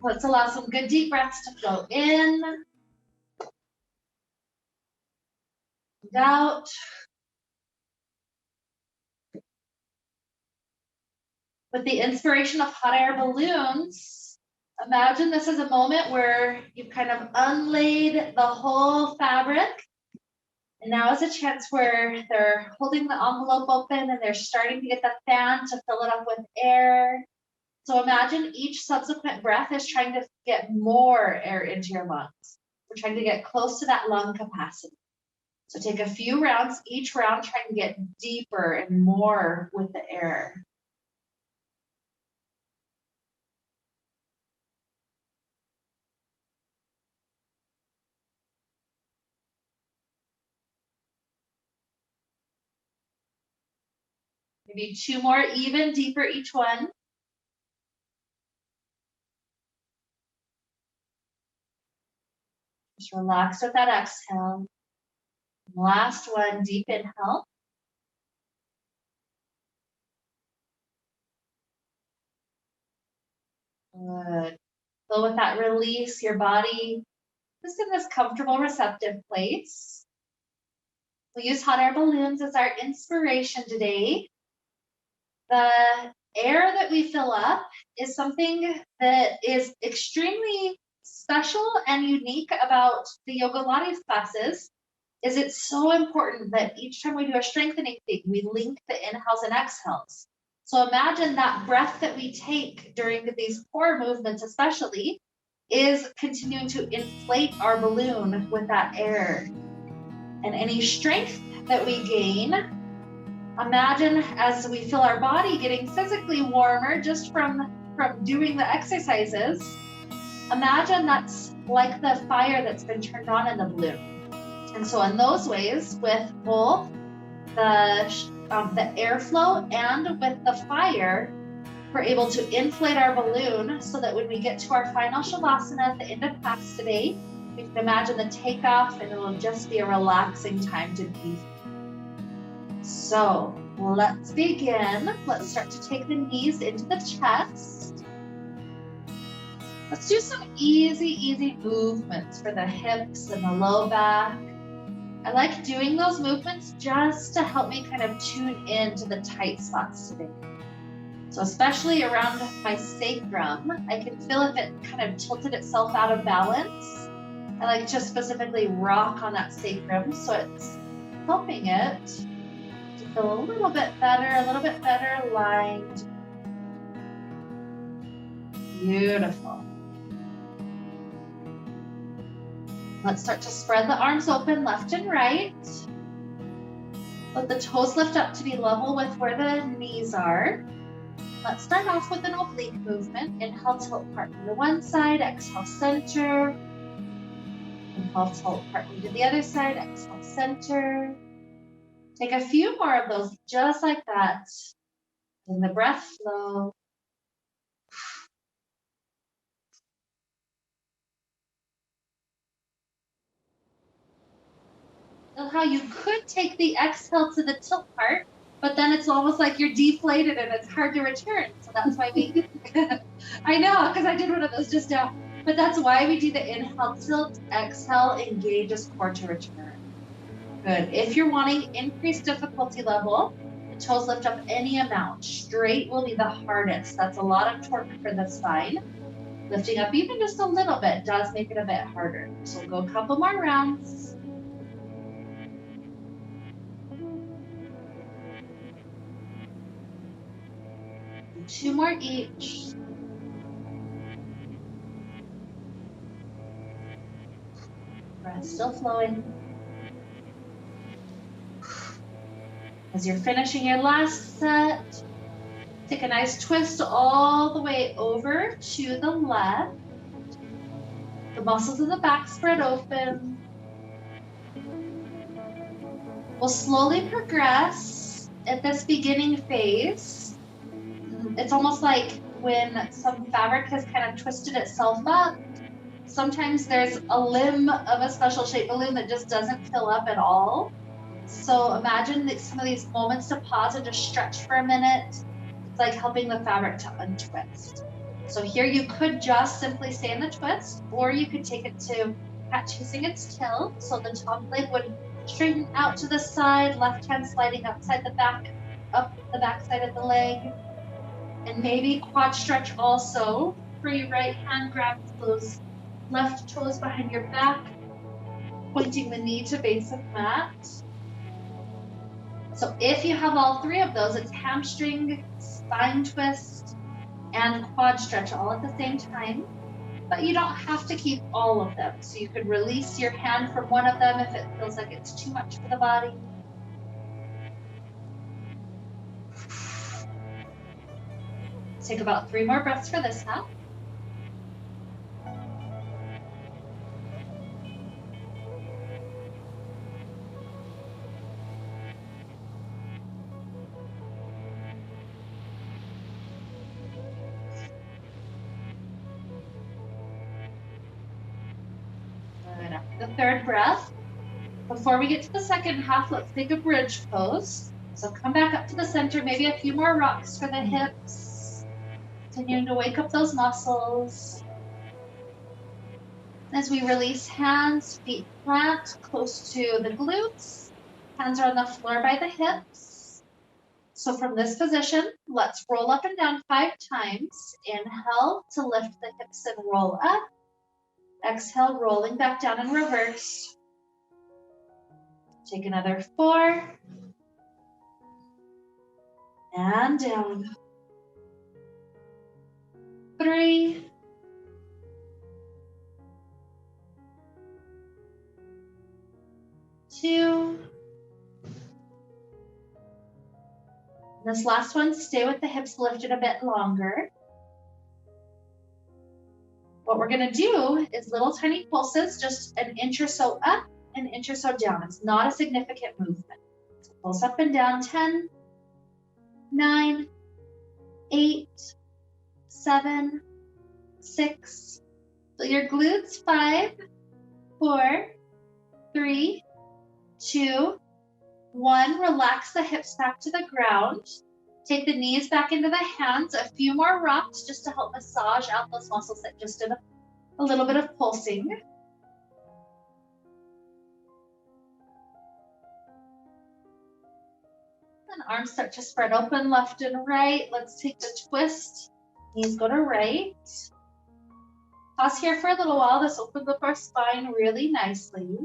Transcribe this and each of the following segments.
Let's allow some good deep breaths to flow in and out. With the inspiration of hot air balloons, imagine this is a moment where you've kind of unlaid the whole fabric. And now is a chance where they're holding the envelope open and they're starting to get the fan to fill it up with air. So imagine each subsequent breath is trying to get more air into your lungs. We're trying to get close to that lung capacity. So take a few rounds, each round trying to get deeper and more with the air. Maybe two more, even deeper each one. Just relax with that exhale. Last one, deep inhale. Good. So with that release, your body just in this comfortable, receptive place. We'll use hot air balloons as our inspiration today. The air that we fill up is something that is extremely special and unique about the Yogilates classes. Is it's so important that each time we do a strengthening thing, we link the inhales and exhales. So imagine that breath that we take during these core movements especially is continuing to inflate our balloon with that air. And any strength that we gain, imagine as we feel our body getting physically warmer just from doing the exercises, imagine that's like the fire that's been turned on in the balloon. And so in those ways, with both the airflow and with the fire, we're able to inflate our balloon so that when we get to our final shavasana at the end of class today, we can imagine the takeoff and it'll just be a relaxing time to be. So let's begin. Let's start to take the knees into the chest. Let's do some easy movements for the hips and the low back. I like doing those movements just to help me kind of tune in to the tight spots today. So especially around my sacrum, I can feel if it kind of tilted itself out of balance. I like to specifically rock on that sacrum, so it's helping it to feel a little bit better aligned. Beautiful. Let's start to spread the arms open left and right. Let the toes lift up to be level with where the knees are. Let's start off with an oblique movement. Inhale, tilt partly to one side. Exhale, center. Inhale, tilt partly to the other side. Exhale, center. Take a few more of those just like that. And the breath flow. Feel how you could take the exhale to the tilt part, but then it's almost like you're deflated and it's hard to return. So that's why we, I know, because I did one of those just now, but that's why we do the inhale, tilt, exhale, engages core to return. Good. If you're wanting increased difficulty level, the toes lift up any amount. Straight will be the hardest. That's a lot of torque for the spine. Lifting up even just a little bit does make it a bit harder. So we'll go a couple more rounds. Two more each. Breath still flowing. As you're finishing your last set, take a nice twist all the way over to the left. The muscles of the back spread open. We'll slowly progress at this beginning phase. It's almost like when some fabric has kind of twisted itself up. Sometimes there's a limb of a special shape balloon that just doesn't fill up at all. So imagine that some of these moments to pause and just stretch for a minute. It's like helping the fabric to untwist. So here you could just simply stay in the twist, or you could take it to cat chasing its tail. So the top leg would straighten out to the side, left hand sliding upside the back, up the back side of the leg. And maybe quad stretch also. Free right hand grabs those left toes behind your back, pointing the knee to base of mat. So if you have all three of those, it's hamstring, spine twist, and quad stretch all at the same time. But you don't have to keep all of them. So you could release your hand from one of them if it feels like it's too much for the body. Take about 3 more breaths for this half. Good. After the third breath, before we get to the second half, let's take a bridge pose. So come back up to the center, maybe a few more rocks for the hips. Continuing to wake up those muscles. As we release hands, feet flat, close to the glutes. Hands are on the floor by the hips. So from this position, let's roll up and down 5 times. Inhale to lift the hips and roll up. Exhale, rolling back down in reverse. Take another 4. And down. 3. 2. This last one, stay with the hips lifted a bit longer. What we're gonna do is little tiny pulses, just an inch or so up, an inch or so down. It's not a significant movement. So pulse up and down, 10, 9, 8, 7, 6. So your glutes, 5, 4, 3, 2, 1. Relax the hips back to the ground. Take the knees back into the hands. A few more rocks just to help massage out those muscles that just did a little bit of pulsing. And arms start to spread open left and right. Let's take the twist. Knees go to right. Pause here for a little while. This opens up our spine really nicely.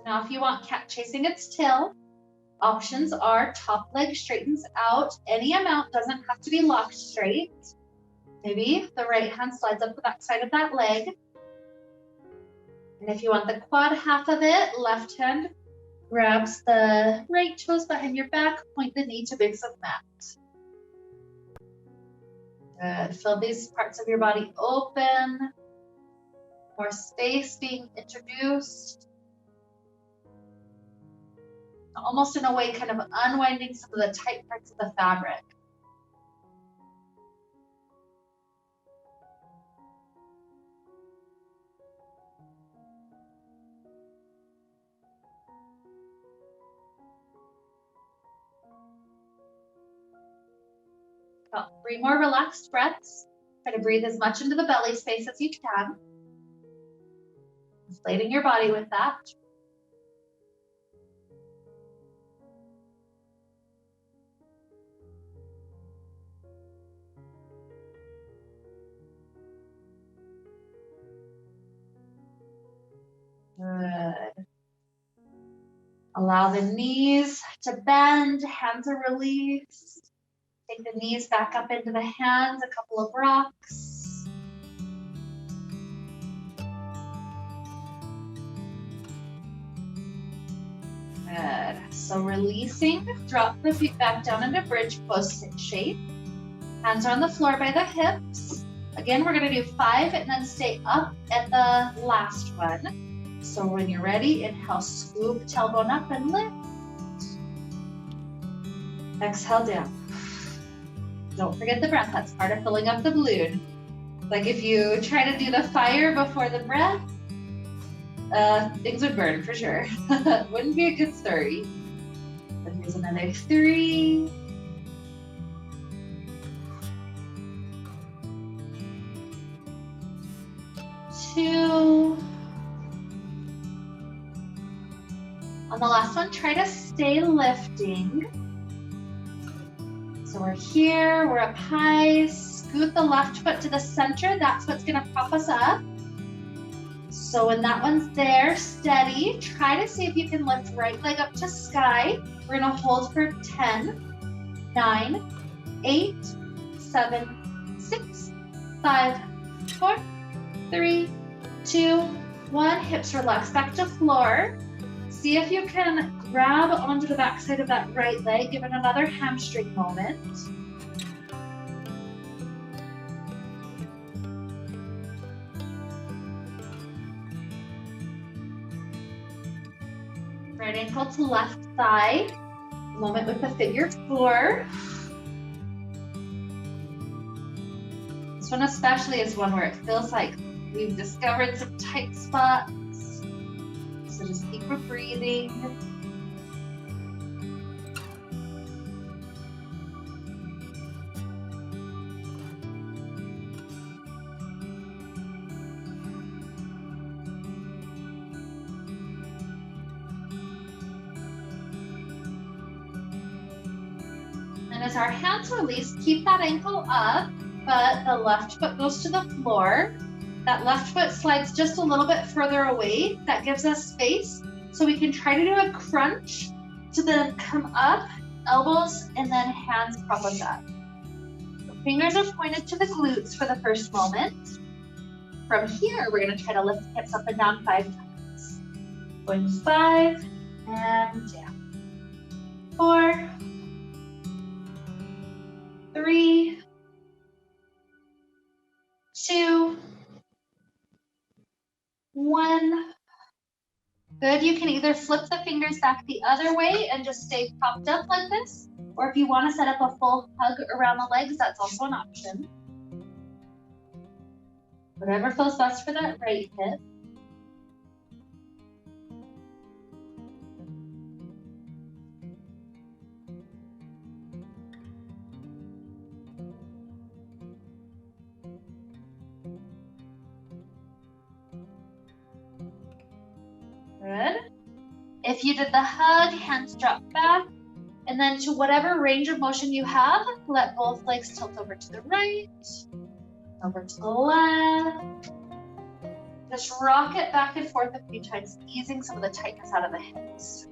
Now, if you want cat chasing its tail, options are top leg straightens out. Any amount, doesn't have to be locked straight. Maybe the right hand slides up the back side of that leg. And if you want the quad half of it, left hand grabs the right toes behind your back, point the knee to base of mat. Good. Feel these parts of your body open. More space being introduced. Almost in a way, kind of unwinding some of the tight parts of the fabric. About 3 more relaxed breaths. Try to breathe as much into the belly space as you can. Inflating your body with that. Good. Allow the knees to bend, hands are released. Take the knees back up into the hands, a couple of rocks. Good. So releasing, drop the feet back down into bridge pose shape. Hands are on the floor by the hips. Again, we're going to do 5 and then stay up at the last one. So when you're ready, inhale, scoop tailbone up and lift. Exhale down. Don't forget the breath. That's part of filling up the balloon. Like if you try to do the fire before the breath, things would burn for sure. Wouldn't be a good story. But here's another 3. 2. On the last one, try to stay lifting. So we're here, we're up high. Scoot the left foot to the center. That's what's gonna prop us up. So when that one's there, steady, try to see if you can lift right leg up to sky. We're gonna hold for 10, 9, 8, 7, 6, 5, 4, 3, 2, 1. Hips relax back to floor. See if you can grab onto the backside of that right leg, give it another hamstring moment. Right ankle to left thigh. Moment with the figure 4. This one especially is one where it feels like we've discovered some tight spots. So just keep breathing. And as our hands release, keep that ankle up, but the left foot goes to the floor. That left foot slides just a little bit further away. That gives us space. So we can try to do a crunch to then come up, elbows, and then hands prop us up. The fingers are pointed to the glutes for the first moment. From here, we're gonna try to lift the hips up and down 5 times. Going 5 and down. 4, 3, 2, 1. Good, you can either flip the fingers back the other way and just stay propped up like this, or if you want to set up a full hug around the legs, that's also an option. Whatever feels best for that right hip. Good. If you did the hug, hands drop back, and then to whatever range of motion you have, let both legs tilt over to the right, over to the left. Just rock it back and forth a few times, easing some of the tightness out of the hips.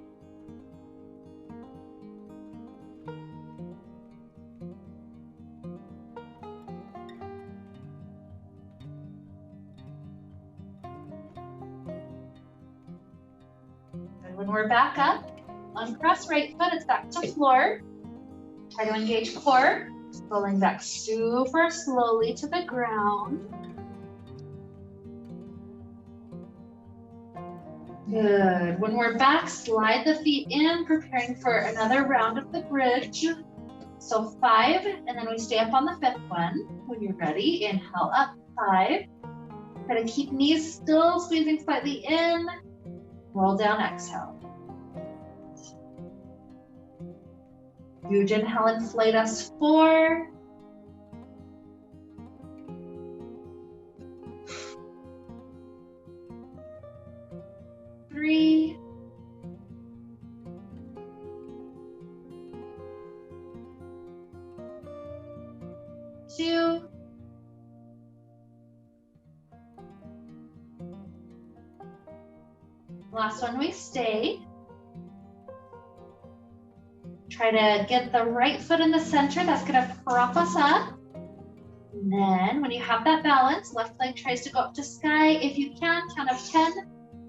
When we're back up, uncross right foot, it's back to floor. Try to engage core, rolling back super slowly to the ground. Good. When we're back, slide the feet in, preparing for another round of the bridge. So 5, and then we stay up on the 5th one. When you're ready, inhale up, 5. Try to keep knees still, squeezing slightly in. Roll down, exhale. Huge inhale, inflate us 4. 3. 2. Last one, we stay. Try to get the right foot in the center. That's gonna prop us up. And then when you have that balance, left leg tries to go up to sky. If you can, count of 10,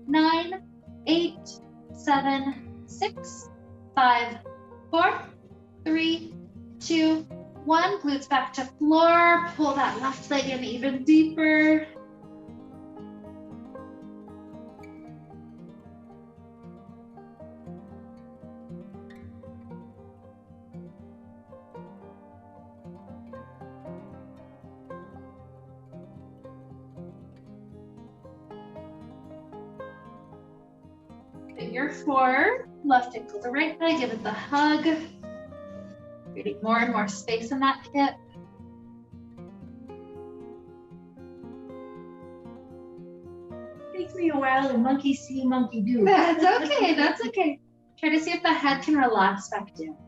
9, 8, 7, 6, 5, 4, 3, 2, 1. Glutes back to floor. Pull that left leg in even deeper. Figure 4, left ankle to right thigh, give it the hug. Creating more and more space in that hip. Takes me a while to monkey see, monkey do. That's okay, that's okay. Try to see if the head can relax back down.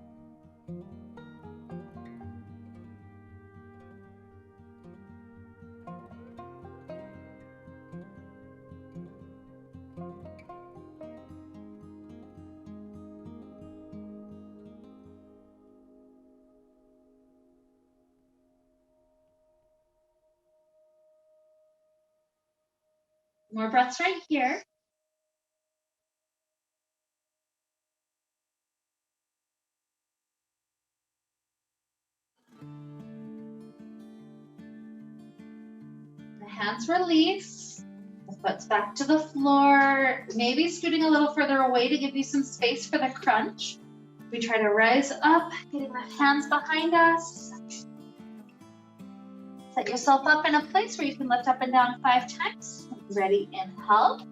More breaths right here. The hands release. The foot's back to the floor. Maybe scooting a little further away to give you some space for the crunch. We try to rise up, getting the hands behind us. Set yourself up in a place where you can lift up and down 5 times. Ready, inhale.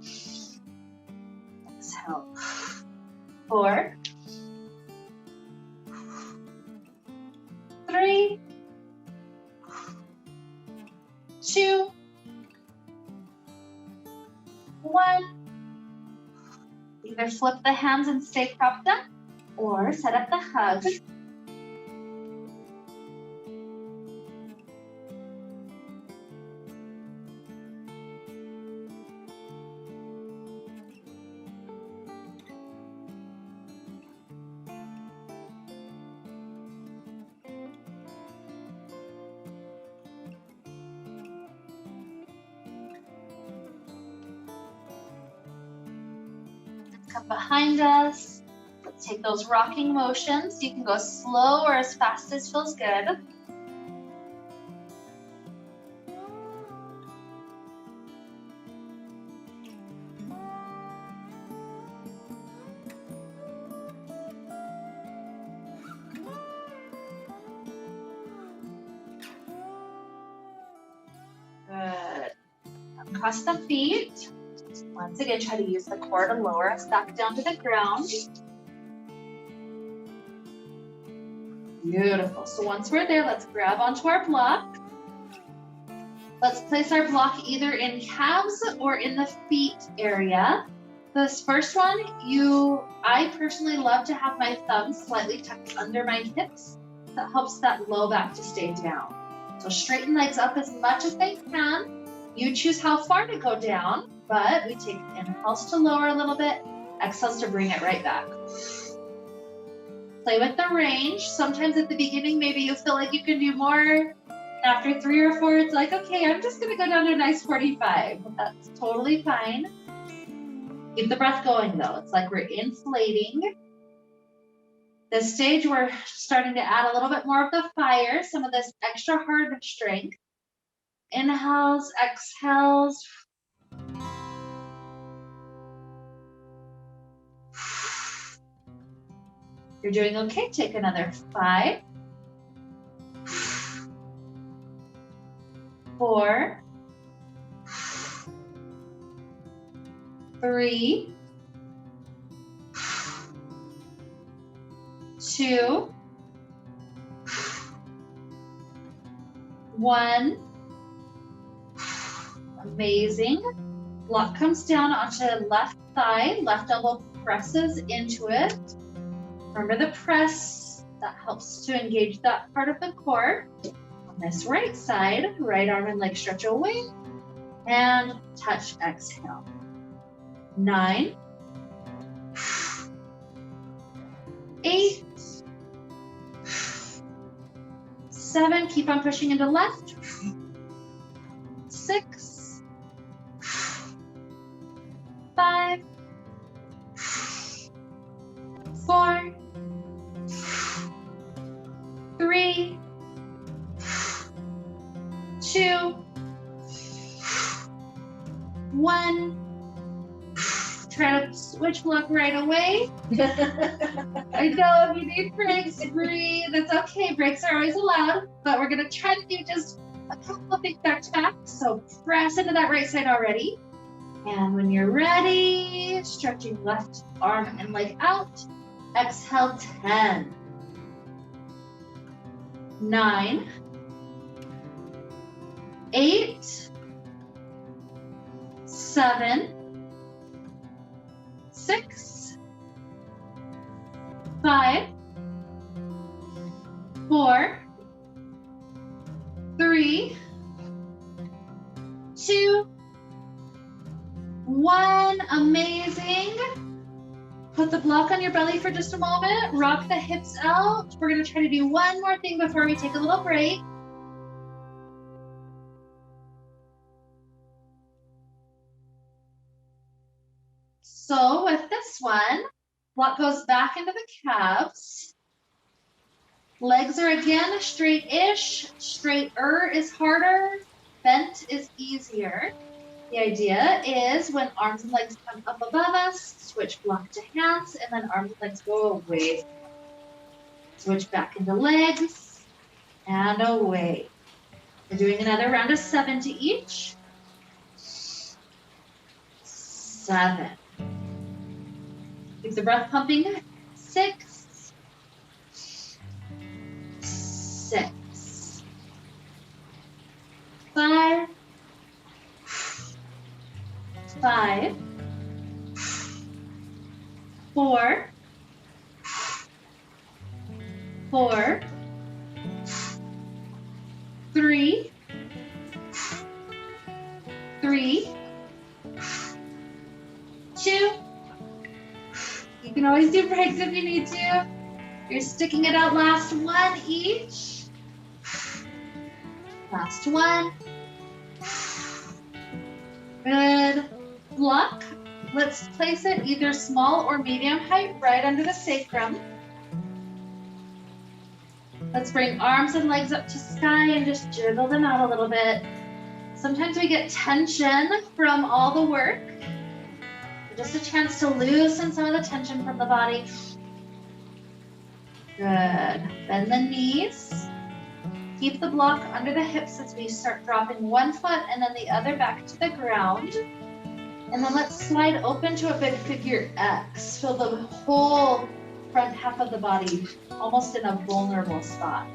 Exhale. 4, 3, 2, 1. Either flip the hands and stay propped up, or set up the hug. Come behind us. Let's take those rocking motions. You can go slow or as fast as feels good. Good. Across the feet. Once again, try to use the core to lower us back down to the ground. Beautiful. So once we're there, let's grab onto our block. Let's place our block either in calves or in the feet area. This first one, I personally love to have my thumbs slightly tucked under my hips. That helps that low back to stay down. So straighten legs up as much as they can. You choose how far to go down, but we take inhales to lower a little bit, exhales to bring it right back. Play with the range. Sometimes at the beginning, maybe you feel like you can do more. After 3 or 4, it's like, okay, I'm just gonna go down to a nice 45. That's totally fine. Keep the breath going though. It's like we're inflating. This stage, we're starting to add a little bit more of the fire, some of this extra hard strength. Inhales, exhales. You're doing okay. Take another 5, 4, 3, 2, 1. Amazing. Block comes down onto left thigh, left elbow presses into it. Remember the press, that helps to engage that part of the core. On this right side, right arm and leg stretch away, and touch, exhale. 9, 8, 7, keep on pushing into left. 6, 5, 4, 3, 2, 1. Try to switch block right away. I know if you need breaks, breathe. It's okay. Breaks are always allowed, but we're going to try to do just a couple of big back to back. So press into that right side already. And when you're ready, stretching left arm and leg out. Exhale, 10, 9, 8, 7, 6, 5, 4, 3, 2, 1. Amazing. Put the block on your belly for just a moment. Rock the hips out. We're going to try to do one more thing before we take a little break. So with this one, block goes back into the calves. Legs are again straight-ish. Straighter is harder. Bent is easier. The idea is when arms and legs come up above us, switch block to hands, and then arms and legs go away. Switch back into legs and away. We're doing another round of 7 to each. 7. Keep the breath pumping. 6. 6. 5. 5. 4. 4. 3. 3. 2. You can always do breaks if you need to. You're sticking it out. Last one each. Last one. Good. Block. Let's place it either small or medium height right under the sacrum. Let's bring arms and legs up to sky and just jiggle them out a little bit. Sometimes we get tension from all the work. Just a chance to loosen some of the tension from the body. Good. Bend the knees. Keep the block under the hips as we start dropping one foot and then the other back to the ground. And then let's slide open to a big figure X. Feel the whole front half of the body almost in a vulnerable spot.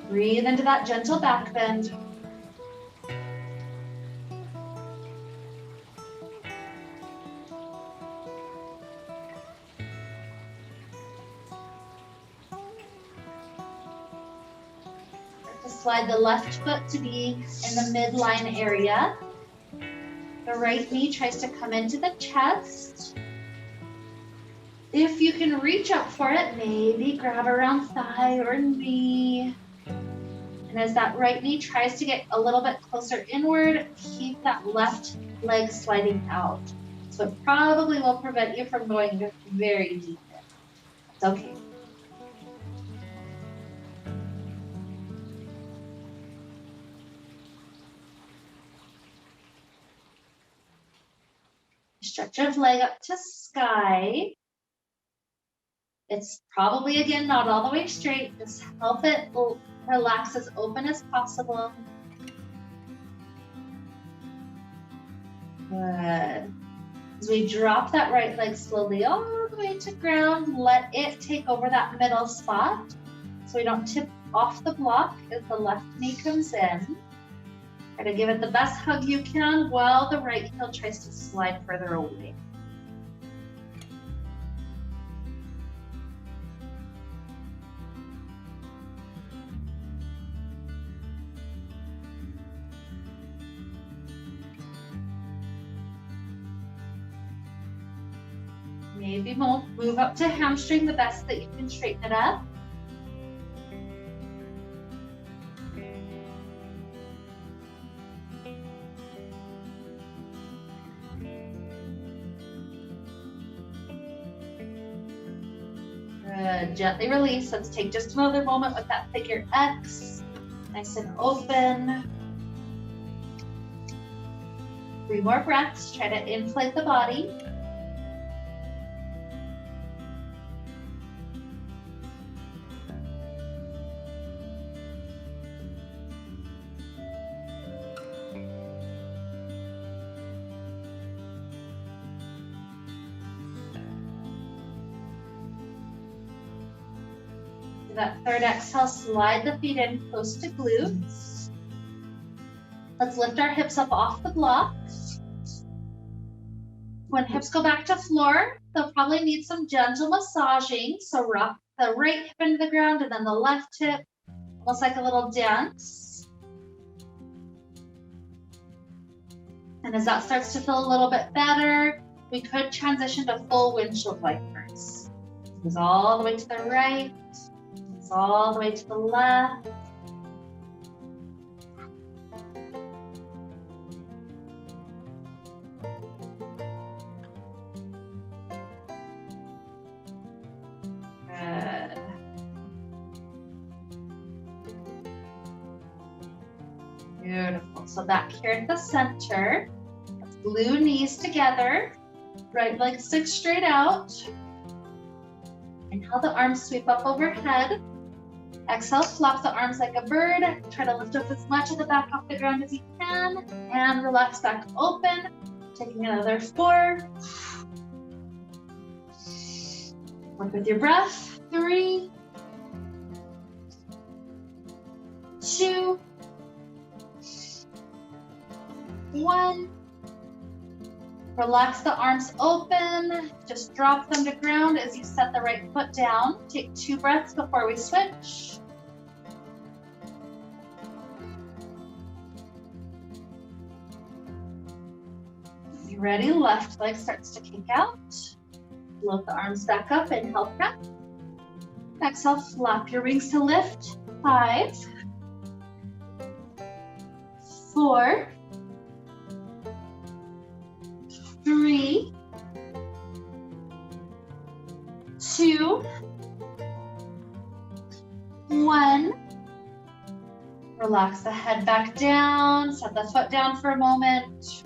Breathe into that gentle back bend. Slide the left foot to be in the midline area. The right knee tries to come into the chest. If you can reach up for it, maybe grab around thigh or knee. And as that right knee tries to get a little bit closer inward, keep that left leg sliding out. So it probably will prevent you from going very deep in. It's okay. Stretch your leg up to sky. It's probably, again, not all the way straight. Just help it relax as open as possible. Good. As we drop that right leg slowly all the way to ground, let it take over that middle spot so we don't tip off the block as the left knee comes in. Try to give it the best hug you can while the right heel tries to slide further away. Maybe move up to hamstring the best that you can, straighten it up. Good. Gently release. Let's take just another moment with that figure X. Nice and open. 3 more breaths. Try to inflate the body. that third exhale, slide the feet in close to glutes. Let's lift our hips up off the block. When hips go back to floor, they'll probably need some gentle massaging. So rock the right hip into the ground and then the left hip, almost like a little dance. And as that starts to feel a little bit better, we could transition to full windshield wipers. Goes all the way to the right, goes all the way to the left. Good. Beautiful. So back here at the center, let's glue knees together, right leg sticks straight out. Inhale, the arms sweep up overhead. Exhale, flop the arms like a bird. Try to lift up as much of the back off the ground as you can. And relax back open. Taking another 4. Work with your breath. 3, 2, 1. Relax the arms open. Just drop them to ground as you set the right foot down. Take 2 breaths before we switch. You ready? Left leg starts to kick out. Lift the arms back up. Inhale, prep. Exhale, flap your wings to lift. 5, 4, 3, 2, 1. Relax the head back down. Set the foot down for a moment.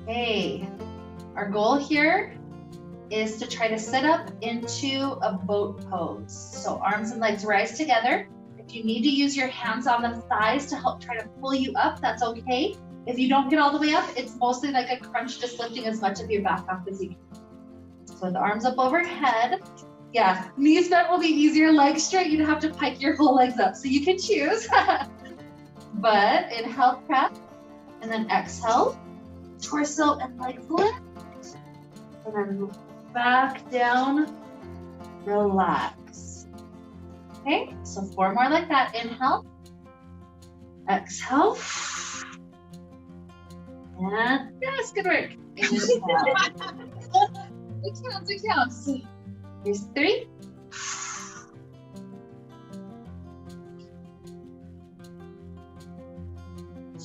Okay, our goal here is to try to sit up into a boat pose. So arms and legs rise together. If you need to use your hands on the thighs to help try to pull you up, that's okay. If you don't get all the way up, it's mostly like a crunch, just lifting as much of your back up as you can. So with arms up overhead, yeah, knees bent will be easier, legs straight, you'd have to pike your whole legs up. So you can choose. But inhale, prep, and then exhale, torso and legs lift. And then back down, relax. Okay, so 4 more like that. Inhale, exhale, and yes, good work. Inhale. It counts. Here's 3.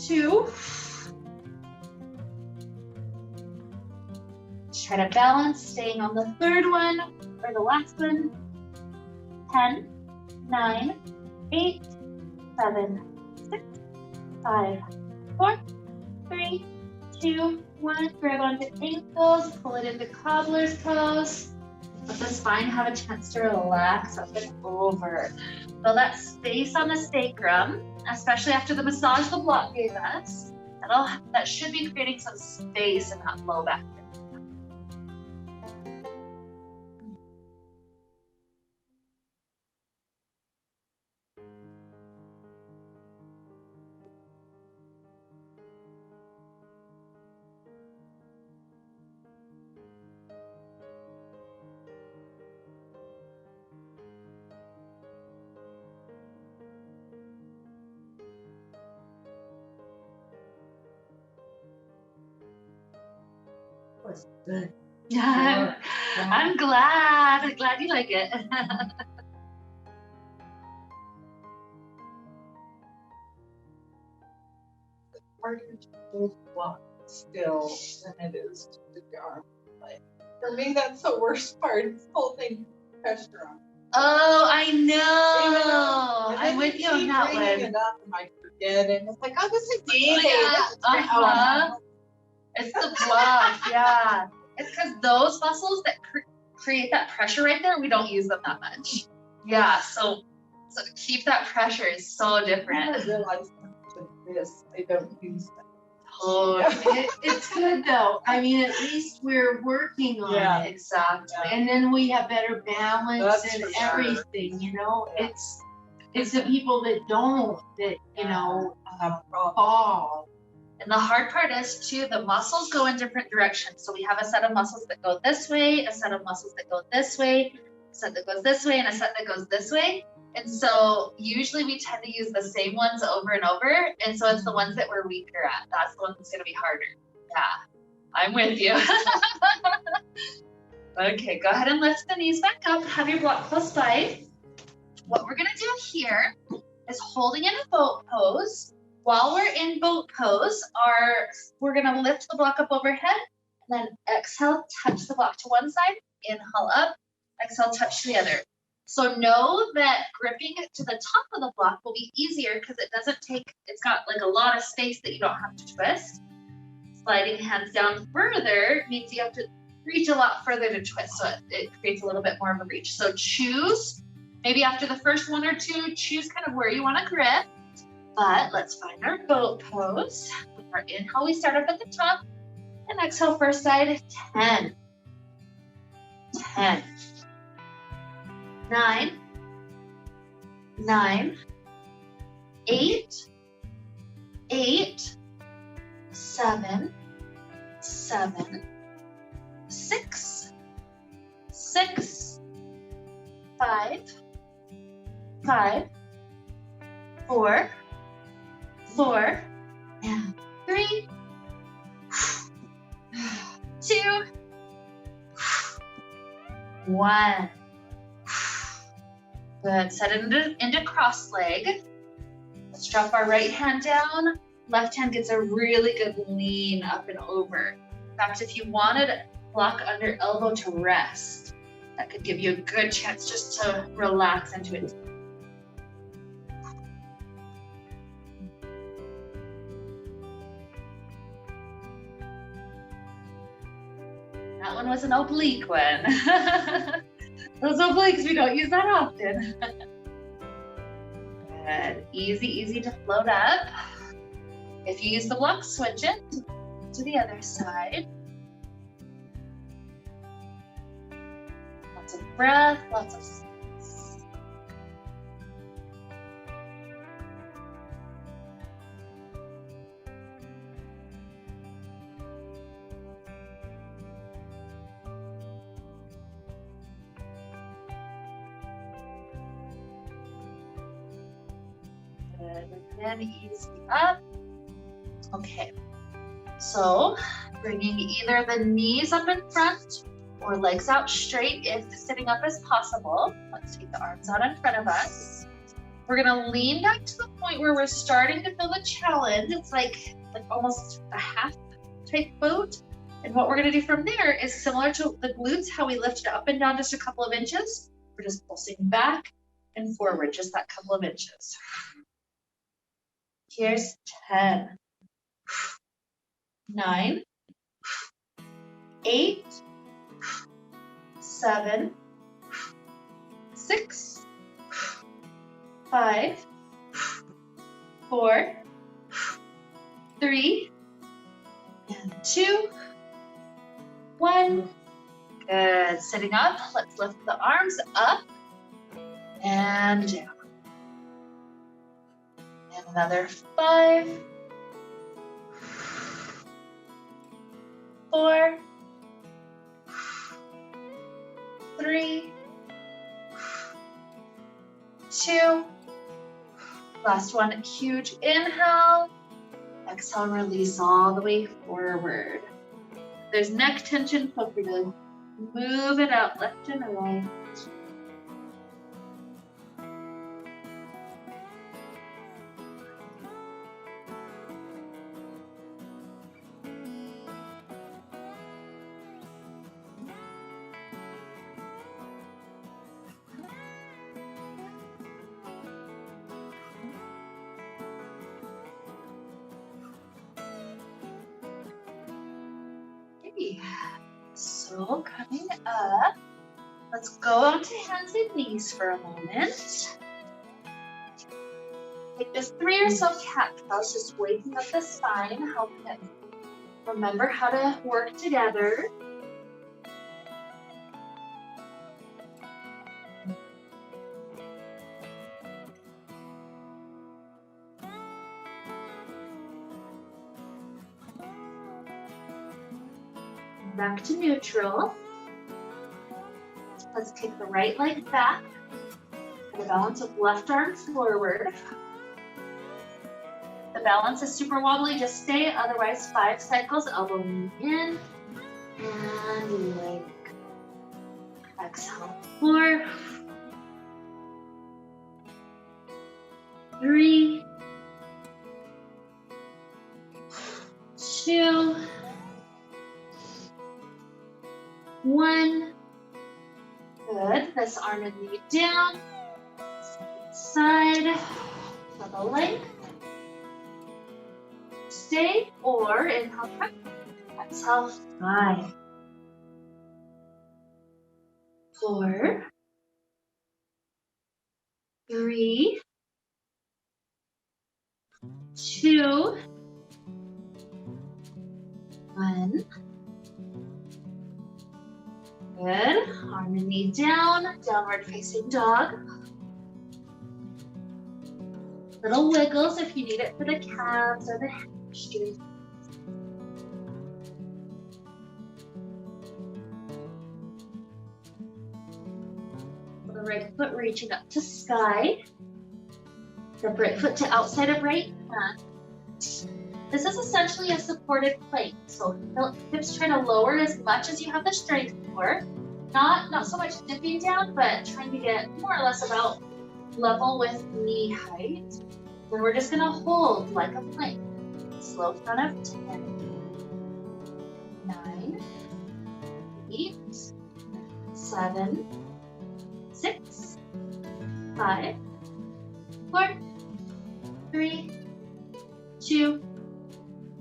2. Try to balance, staying on the 3rd one or the last one. 10, 9, 8, 7, 6, 5, 4, 3, 2, 1. Grab onto ankles, pull it into cobbler's pose. Let the spine have a chance to relax up and over. Feel that space on the sacrum, especially after the massage the block gave us. That should be creating some space in that low back. Good. Yeah, I'm glad you like it. Harder to hold block still than it is to do the arm. Like, for me, that's the worst part. It's holding pressure on. Oh, I You know? know. And I'm then with you on keep that bringing one. it up and I forget it. It's like, oh, this is easy. Yeah, This is great. Oh, uh-huh. It's the block, yeah. It's because those muscles that create that pressure right there, we don't use them that much. Yeah, so to keep that pressure is so I different. never realized how much it this. I don't use that. Oh, it's good though. I mean, at least we're working on Yeah. it. Exactly. And then we have better balance That's and for sure. everything, you know? Yeah. It's the people that don't that, you know, Have problems. fall. And the hard part is too, the muscles go in different directions. So we have a set of muscles that go this way, a set of muscles that go this way, a set that goes this way, and a set that goes this way. And so usually we tend to use the same ones over and over. And so it's the ones that we're weaker at. That's the one that's gonna be harder. Yeah, I'm with you. Okay, go ahead and lift the knees back up. Have your block close by. What we're gonna do here is holding in a boat pose. While we're in boat pose, we're gonna lift the block up overhead, and then exhale, touch the block to one side, inhale up, exhale, touch to the other. So know that gripping it to the top of the block will be easier because it's got like a lot of space that you don't have to twist. Sliding hands down further means you have to reach a lot further to twist, so it creates a little bit more of a reach. So choose, maybe after the first one or two, choose kind of where you want to grip. But let's find our boat pose. With our inhale, we start up at the top, and exhale, first side, 10, 10, 9, 9, 8, 8, 7, 7, 6, 6, 5, 5, 4, 4, and 3, 2, 1. Good. Set it into cross leg. Let's drop our right hand down. Left hand gets a really good lean up and over. In fact, if you wanted block under elbow to rest, that could give you a good chance just to relax into it. That one was an oblique one. Those obliques, we don't use that often. Good. Easy, easy to float up. If you use the block, switch it to the other side. Lots of breath, lots of space. Good. And then easy up. Okay. So bringing either the knees up in front or legs out straight if sitting up is possible. Let's take the arms out in front of us. We're gonna lean back to the point where we're starting to feel the challenge. It's like almost a half type boat. And what we're gonna do from there is similar to the glutes, how we lift it up and down just a couple of inches. We're just pulsing back and forward, just that couple of inches. Here's 10, 9, 8, 7, 6, 5, 4, 3, and 2, 1. Good. Sitting up, let's lift the arms up and down. And another 5, 4, 3, 2. Last one, huge inhale. Exhale, release all the way forward. There's neck tension, feel free to move it out left and right. So coming up, let's go onto hands and knees for a moment. Take just 3 or so cat cows, just waking up the spine, helping it remember how to work together. Back to neutral. Let's take the right leg back. The balance with left arm forward. The balance is super wobbly, just stay. Otherwise, 5 cycles, elbow knee in and leg. Exhale, 4, 3, 2, 1. Good. This arm and knee down. Side for the length. Stay or inhale, front. Exhale, 5, 4, 3, 2, 1. Good. Arm and knee down, downward facing dog. Little wiggles if you need it for the calves or the hamstrings. The right foot reaching up to sky. The right foot to outside of right hand. This is essentially a supported plank, so hips try to lower as much as you have the strength for. Not so much dipping down, but trying to get more or less about level with knee height. Then we're just gonna hold like a plank. Slow count of 10, 9, 8, 7, 6, 5, 4, 3, 2,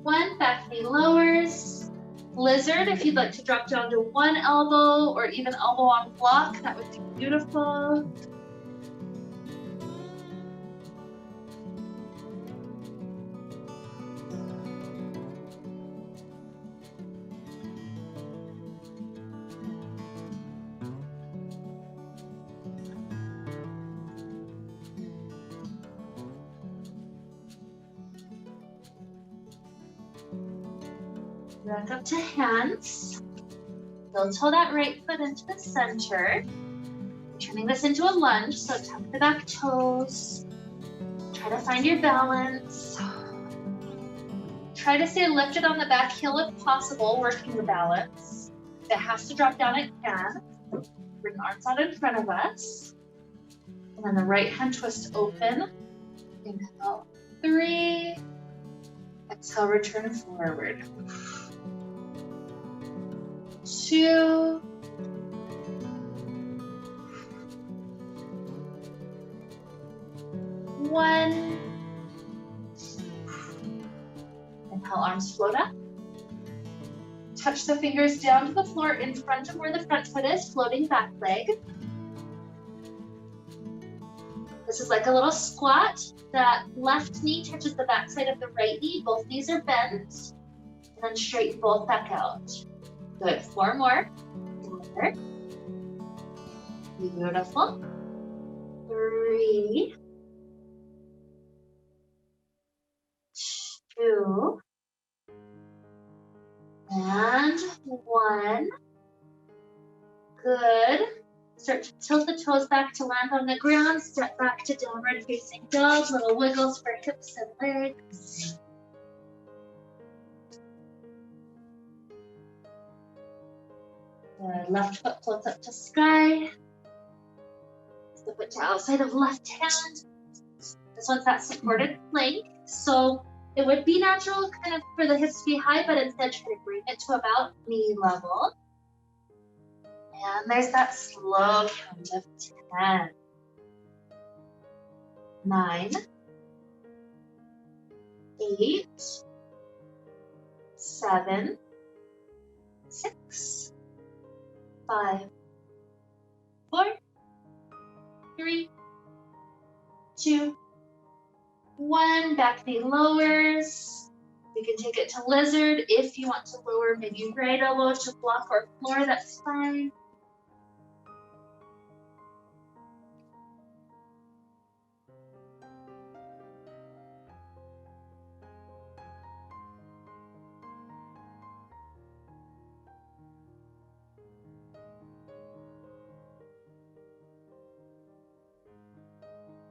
1. Back knee lowers. Lizard, if you'd like to drop down to 1 elbow or even elbow on block, that would be beautiful. Back up to hands. Still toe that right foot into the center. Turning this into a lunge, so tuck the back toes. Try to find your balance. Try to stay lifted on the back heel if possible, working the balance. If it has to drop down, it can. Bring arms out in front of us. And then the right hand twist open. Inhale, 3. Exhale, return forward. 2, 1. Inhale, arms float up. Touch the fingers down to the floor in front of where the front foot is, floating back leg. This is like a little squat. That left knee touches the back side of the right knee. Both knees are bent. And then straighten both back out. Good. 4 more. 4. Beautiful. 3, 2, and 1. Good. Start to tilt the toes back to land on the ground. Step back to downward facing dog. Little wiggles for hips and legs. The left foot floats up to sky. The foot to outside of left hand. This one's that supported plank. So it would be natural kind of for the hips to be high, but instead try to bring it to about knee level. And there's that slow count of 10, 9, 8, 7, 6, 5, 4, 3, 2, back knee lowers. You can take it to lizard if you want to lower maybe right elbow to block or floor, that's fine.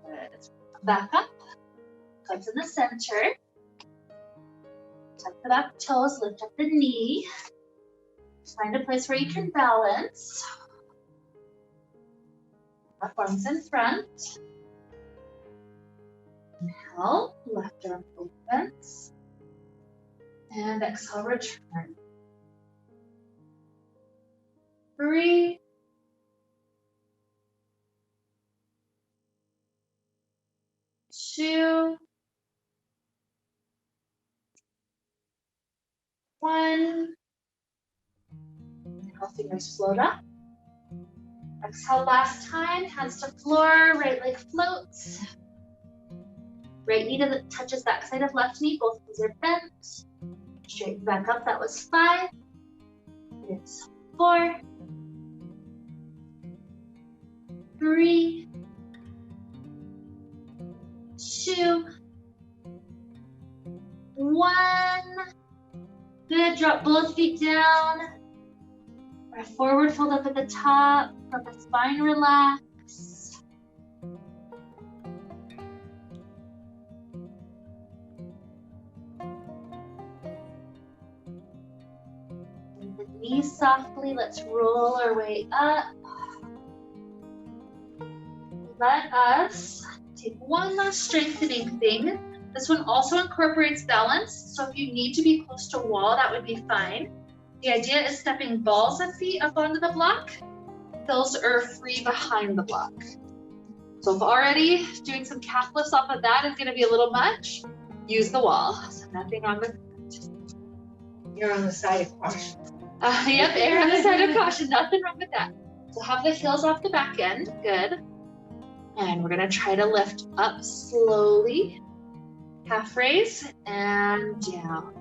Good. Back up. Come to the center. Tuck the back toes, lift up the knee. Find a place where you can balance. Up arms in front. Inhale, left arm opens. And exhale, return. Breathe. 2, 1. Inhale, fingers float up. Exhale, last time, hands to floor, right leg floats. Right knee touches back side of left knee, both knees are bent. Straighten back up, that was 5. It's 4, 3, 2, 1. Good, drop both feet down. Our forward fold up at the top, let the spine relax. Bend the knees softly, let's roll our way up. Let us take one last strengthening thing. This one also incorporates balance, so if you need to be close to a wall, that would be fine. The idea is stepping balls of feet up onto the block. Those are free behind the block. So if already doing some calf lifts off of that is gonna be a little much, use the wall. So nothing wrong with that. You're on the side of caution. Yep, err on the side of caution, nothing wrong with that. So have the heels off the back end, good. And we're gonna try to lift up slowly. Half raise and down.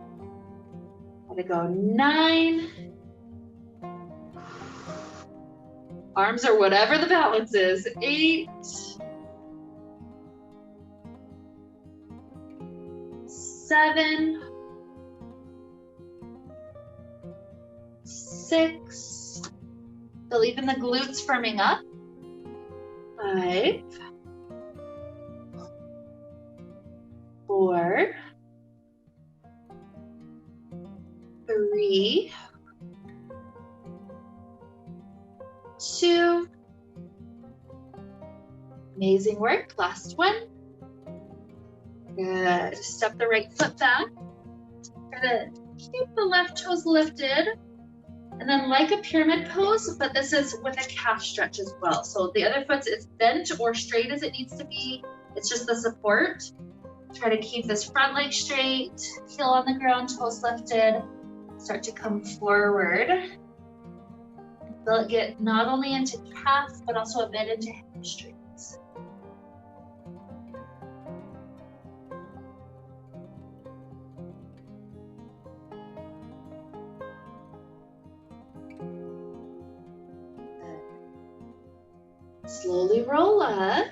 Gotta go 9. Arms or whatever the balance is. 8. 7. 6. Feel even the glutes firming up. 5. 4. 3. 2. Amazing work. Last one. Good. Step the right foot back. Try to keep the left toes lifted. And then like a pyramid pose, but this is with a calf stretch as well. So the other foot is bent or straight as it needs to be. It's just the support. Try to keep this front leg straight, heel on the ground, toes lifted. Start to come forward. Feel it get not only into calf, but also a bit into hamstrings. Slowly roll up.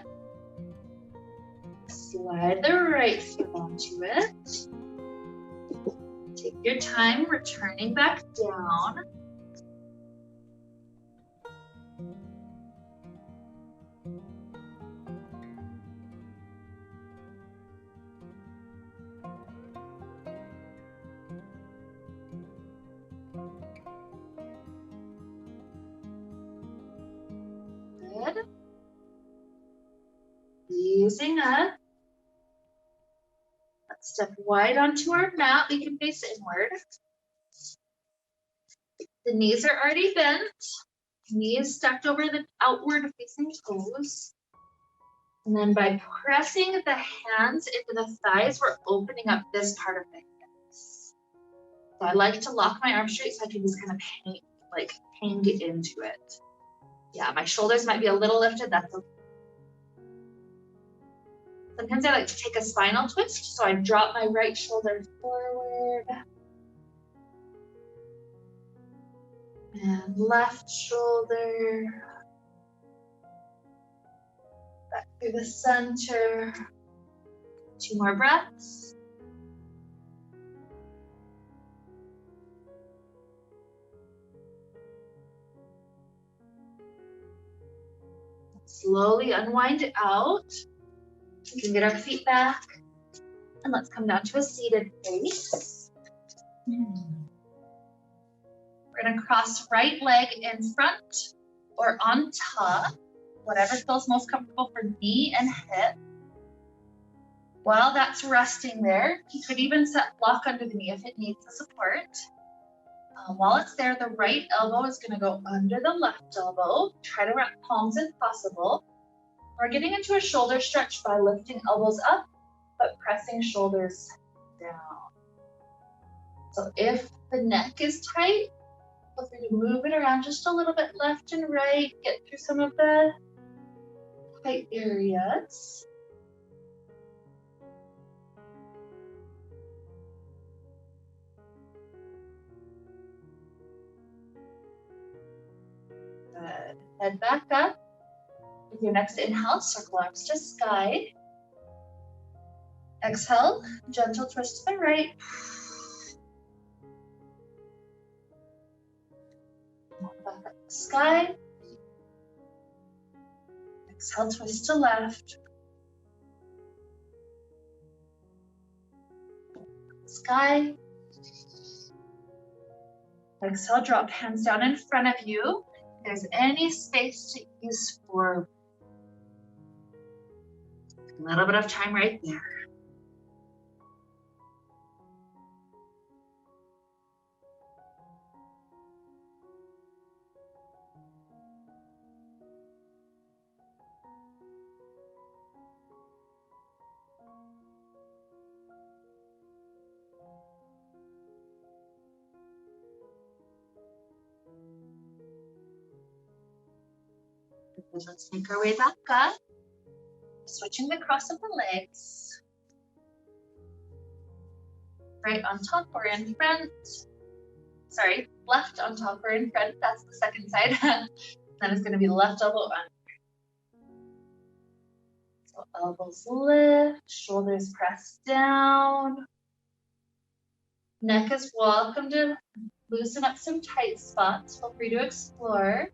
Slide the right foot onto it. Take your time returning back down. Good. Easing up. Let's step wide onto our mat. We can face inward. The knees are already bent. Knees stacked over the outward facing toes. And then by pressing the hands into the thighs, we're opening up this part of the hips. So I like to lock my arms straight so I can just kind of hang into it. Yeah, my shoulders might be a little lifted, that's okay. Sometimes I like to take a spinal twist, so I drop my right shoulder forward. And left shoulder. Back through the center. 2 more breaths. Slowly unwind it out. We can get our feet back. And let's come down to a seated place. We're gonna cross right leg in front or on top, whatever feels most comfortable for knee and hip. While that's resting there, you could even set block under the knee if it needs the support. While it's there, the right elbow is gonna go under the left elbow. Try to wrap palms if possible. We're getting into a shoulder stretch by lifting elbows up, but pressing shoulders down. So if the neck is tight, feel free to move it around just a little bit left and right, get through some of the tight areas. Good. Head back up. With your next inhale, circle arms to sky. Exhale, gentle twist to the right. Back up to sky. Exhale, twist to left. Sky. Exhale, drop hands down in front of you. If there's any space to ease forward. A little bit of time right there. Let's make our way back up. Switching the cross of the legs. Right on top or in front. Sorry, left on top or in front. That's the second side. Then it's going to be left elbow under. So elbows lift, shoulders press down. Neck is welcome to loosen up some tight spots. Feel free to explore.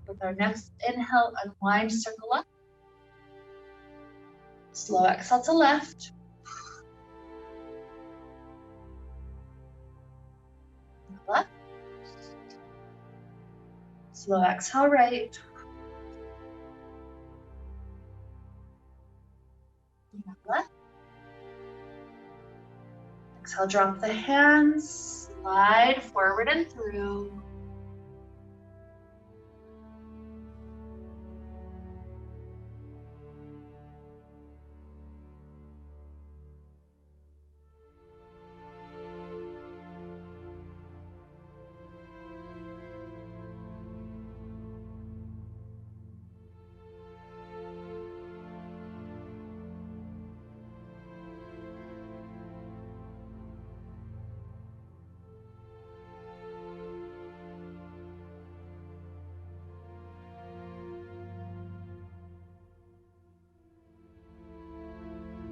With our next inhale, unwind, circle up. Slow exhale to left. Left. Slow exhale right. Left. Exhale, drop the hands, slide forward and through.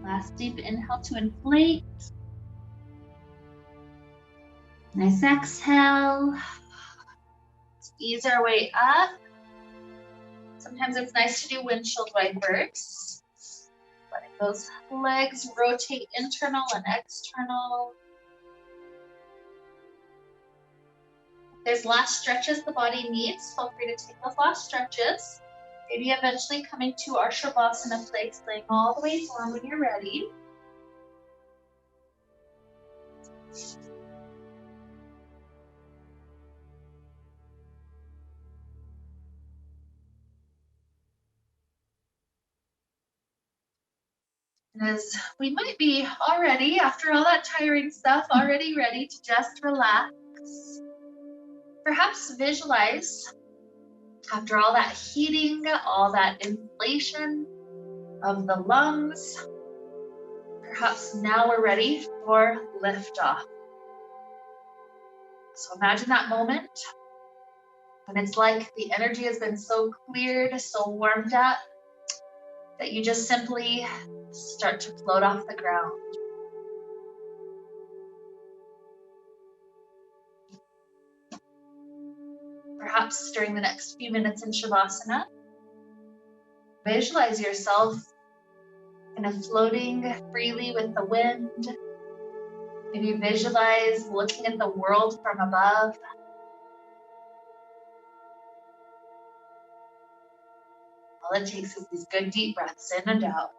Last deep inhale to inflate. Nice exhale. Let's ease our way up. Sometimes it's nice to do windshield wipers. Letting those legs rotate internal and external. If there's last stretches the body needs, feel free to take those last stretches. Maybe eventually coming to our shavasana place, laying all the way down when you're ready. As we might be already, after all that tiring stuff, already ready to just relax. Perhaps visualize, after all that heating, all that inflation of the lungs, perhaps now we're ready for liftoff. So imagine that moment when it's like the energy has been so cleared, so warmed up, that you just simply start to float off the ground. Perhaps during the next few minutes in shavasana, visualize yourself kind of floating freely with the wind. Maybe visualize looking at the world from above. All it takes is these good deep breaths in and out.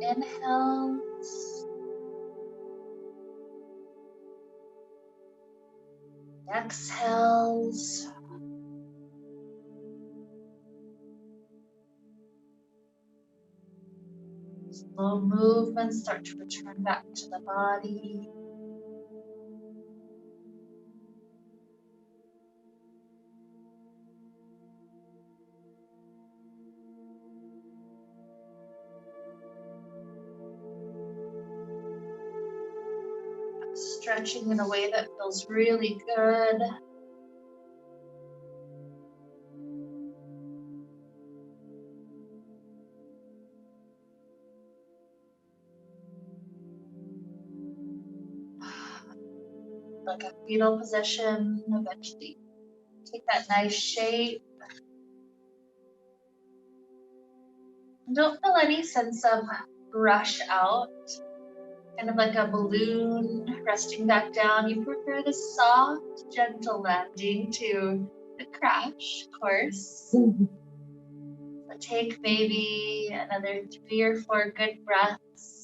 Inhales, exhales. Slow movements start to return back to the body. Stretching in a way that feels really good. Like a fetal position, eventually take that nice shape. And don't feel any sense of rush out, kind of like a balloon resting back down. You prefer the soft, gentle landing to the crash, of course. So take maybe another 3 or 4 good breaths.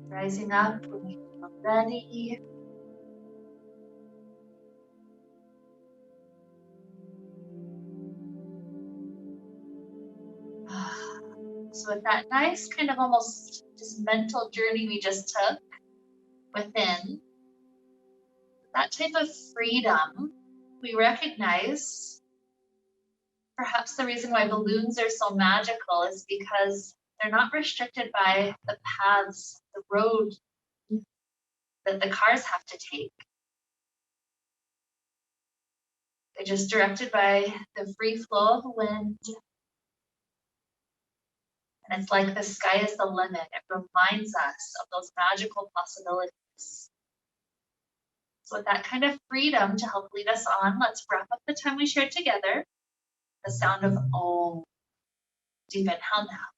Rising up when you feel ready. So with that nice kind of almost just mental journey we just took within, that type of freedom, we recognize perhaps the reason why balloons are so magical is because they're not restricted by the paths, the road that the cars have to take. They're just directed by the free flow of the wind. And it's like the sky is the limit. It reminds us of those magical possibilities. So with that kind of freedom to help lead us on, let's wrap up the time we shared together. The sound of Om. Deep inhale now.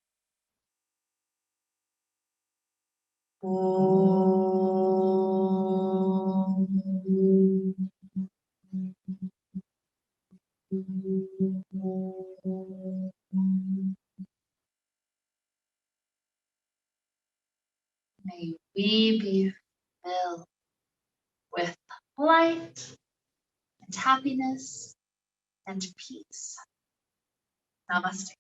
May we be filled with light and happiness and peace. Namaste.